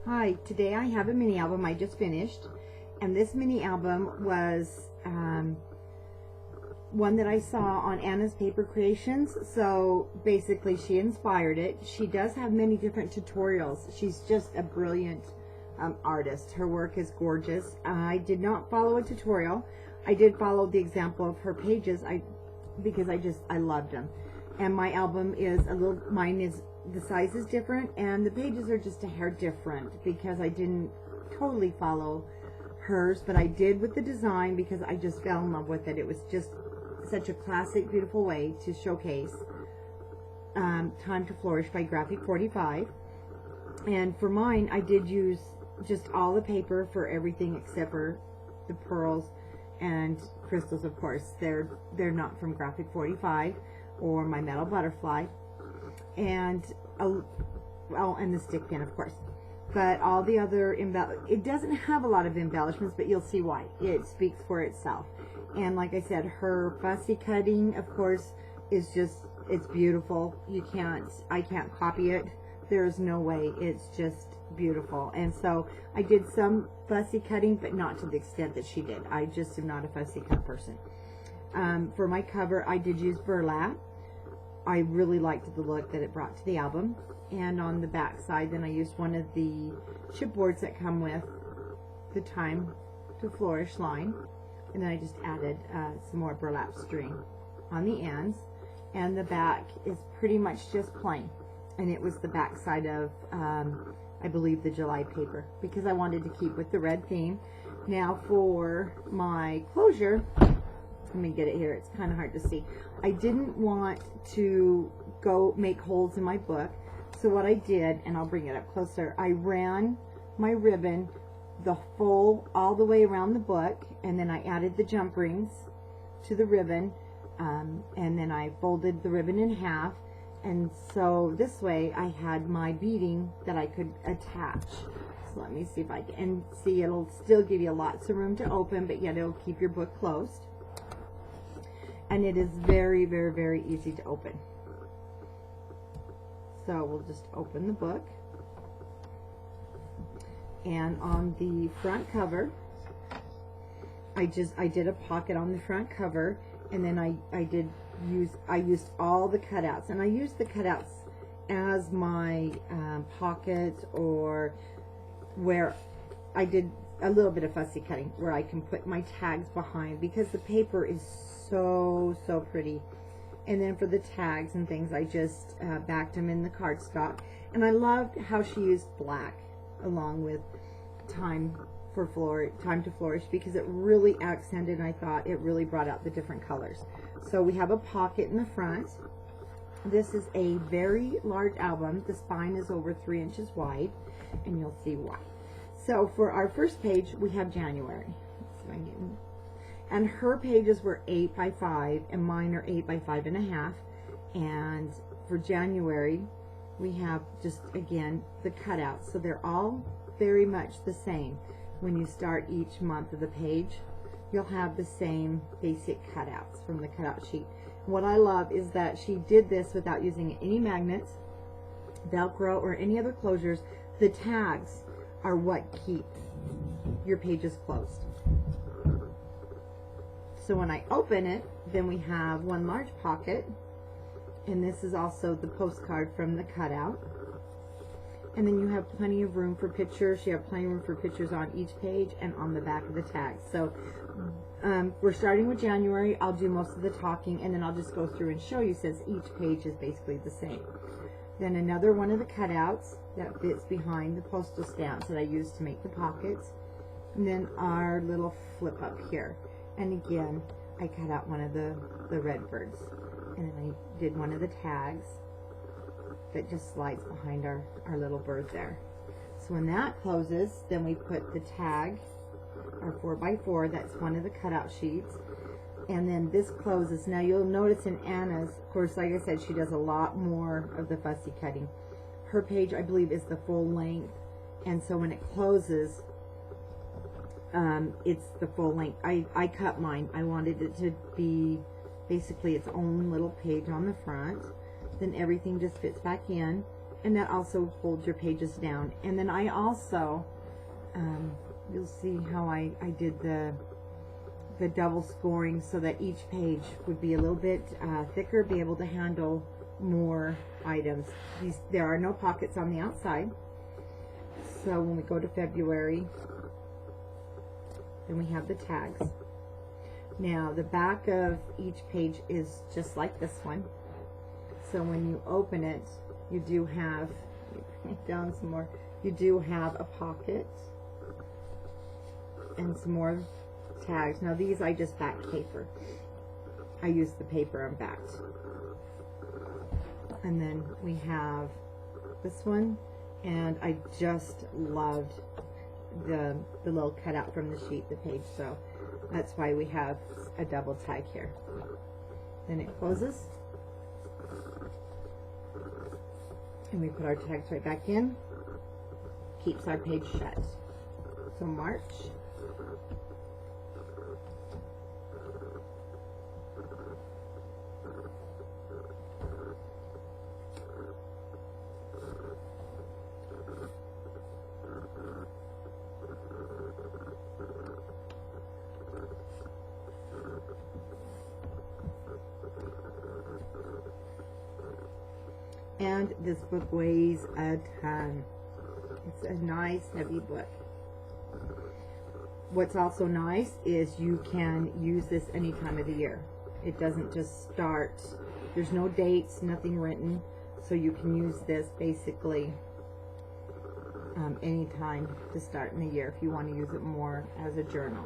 Hi, today I have a mini album I just finished, and this mini album was one that I saw on Anna's Paper Creations. So basically she inspired it. She does have many different tutorials. She's just a brilliant artist. Her work is gorgeous. I did not follow a tutorial. I did follow the example of her pages because I loved them. And my album is the size is different and the pages are just a hair different because I didn't totally follow hers, but I did with the design because I just fell in love with it. It was just such a classic, beautiful way to showcase Time to Flourish by Graphic 45. And for mine, I did use just all the paper for everything except for the pearls and crystals, of course. They're not from Graphic 45 or my metal butterfly. And and the stick pin, of course. But all the other it doesn't have a lot of embellishments, but you'll see why. It speaks for itself. And like I said, her fussy cutting, of course, is just, it's beautiful. I can't copy it. There's no way. It's just beautiful. And so I did some fussy cutting, but not to the extent that she did. I just am not a fussy cut person. For my cover, I did use burlap. I really liked the look that it brought to the album. And on the back side, then I used one of the chipboards that come with the Time to Flourish line. And then I just added some more burlap string on the ends. And the back is pretty much just plain. And it was the back side of, I believe, the July paper, because I wanted to keep with the red theme. Now for my closure, let me get it here, it's kind of hard to see. I didn't want to go make holes in my book, so what I did, and I'll bring it up closer, I ran my ribbon all the way around the book, and then I added the jump rings to the ribbon, and then I folded the ribbon in half, and so this way I had my beading that I could attach. So let me see if I can, and see, it'll still give you lots of room to open, but yet it'll keep your book closed. And it is very, very, very easy to open. So we'll just open the book. And on the front cover, I did a pocket on the front cover, and then I used all the cutouts, and I used the cutouts as my pocket, or where I did a little bit of fussy cutting where I can put my tags behind, because the paper is so pretty. And then for the tags and things, I just backed them in the cardstock, and I loved how she used black along with Time to Flourish, because it really accented, and I thought it really brought out the different colors. So we have a pocket in the front. This is a very large album. The spine is over 3 inches wide, and you'll see why. So for our first page, we have January. And her pages were 8 by 5, and mine are 8 by 5.5. And for January, we have just, again, the cutouts. So they're all very much the same. When you start each month of the page, you'll have the same basic cutouts from the cutout sheet. What I love is that she did this without using any magnets, Velcro, or any other closures. The tags are what keep your pages closed. So when I open it, then we have one large pocket, and this is also the postcard from the cutout. And then you have plenty of room for pictures. You have plenty of room for pictures on each page and on the back of the tags. So we're starting with January. I'll do most of the talking, and then I'll just go through and show you, since each page is basically the same. Then another one of the cutouts that fits behind the postal stamps that I used to make the pockets. And then our little flip up here. And again, I cut out one of the red birds. And then I did one of the tags that just slides behind our little bird there. So when that closes, then we put the tag, our 4x4, that's one of the cutout sheets. And then this closes. Now you'll notice in Anna's, of course, like I said, she does a lot more of the fussy cutting. Her page, I believe, is the full length. And so when it closes, it's the full length. I cut mine. I wanted it to be basically its own little page on the front. Then everything just fits back in. and that also holds your pages down. And then I also, you'll see how I did the double scoring so that each page would be a little bit thicker, be able to handle more items. There are no pockets on the outside. So when we go to February, then we have the tags. Now the back of each page is just like this one. So when you open it, you do have, down some more, you do have a pocket and some more tags. Now these I just backed paper. I used the paper on backed. And then we have this one, and I just loved the little cutout from the sheet, the page, so that's why we have a double tag here. Then it closes, and we put our tags right back in, keeps our page shut. So March, and this book weighs a ton. It's a nice heavy book. What's also nice is you can use this any time of the year. It doesn't just start, there's no dates, nothing written, so you can use this basically any time to start in the year if you want to use it more as a journal.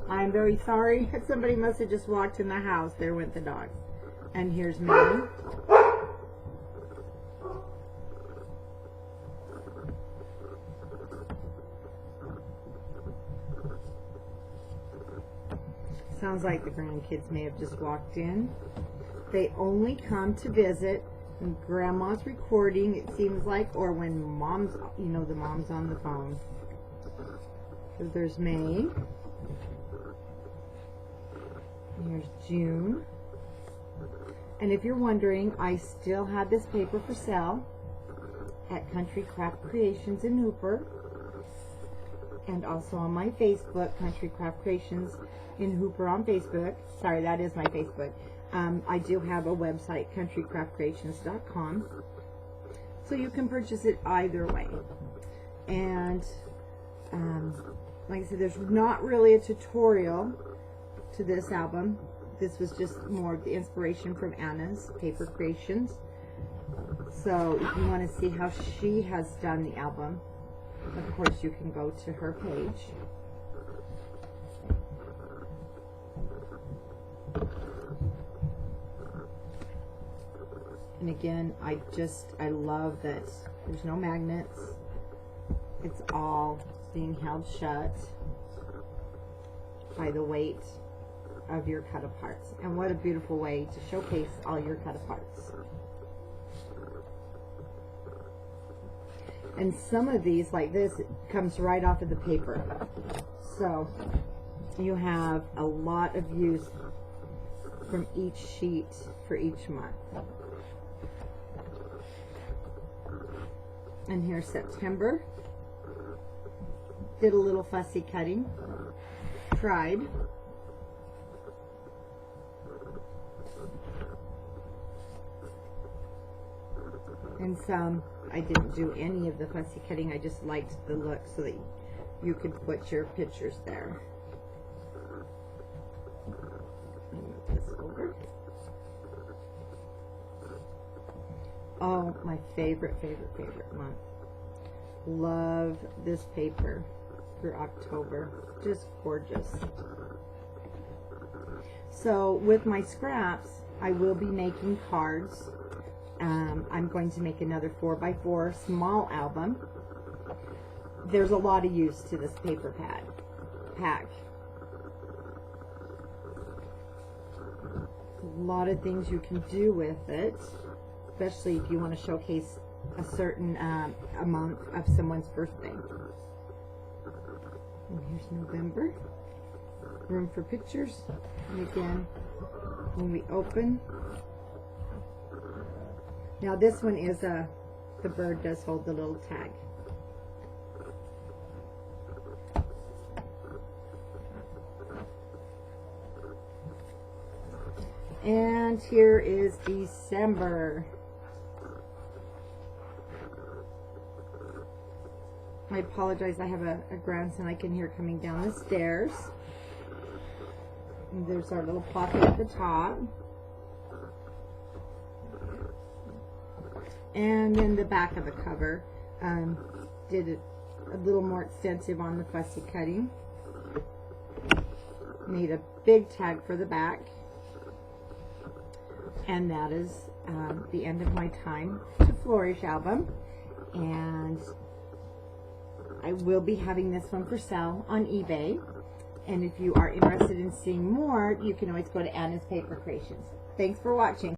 I'm very sorry. Somebody must have just walked in the house. There went the dog. And here's May. Sounds like the grandkids may have just walked in. They only come to visit when grandma's recording, it seems like, or when mom's, you know, the mom's on the phone. So there's May. Here's June. And if you're wondering, I still have this paper for sale at Country Craft Creations in Hooper, and also on my Facebook, Country Craft Creations in Hooper on Facebook. Sorry, that is my Facebook. I do have a website, countrycraftcreations.com, so you can purchase it either way. And like I said, there's not really a tutorial to this album. This was just more of the inspiration from Anna's paper creations. So if you want to see how she has done the album, of course you can go to her page. And again, I love that there's no magnets. It's all being held shut by the weight of your cut aparts. And what a beautiful way to showcase all your cut aparts. And some of these, like this, it comes right off of the paper. So you have a lot of use from each sheet for each month. And here's September. Did a little fussy cutting. Tried. And some I didn't do any of the fussy cutting. I just liked the look so that you could put your pictures there. Move this over. Oh, my favorite month. Love this paper for October. Just gorgeous. So with my scraps, I will be making cards. I'm going to make another 4x4 small album. There's a lot of use to this paper pack. lot of things you can do with it, especially if you want to showcase a certain amount of someone's birthday. And here's November. Room for pictures. And again, when we open, now this one is the bird does hold the little tag. And here is December. I apologize, I have a grandson I can hear coming down the stairs. And there's our little pocket at the top. And then the back of the cover. Did it a little more extensive on the fussy cutting. Made a big tag for the back. And that is the end of my time to Flourish album. And I will be having this one for sale on eBay. And if you are interested in seeing more, you can always go to Anna's Paper Creations. Thanks for watching.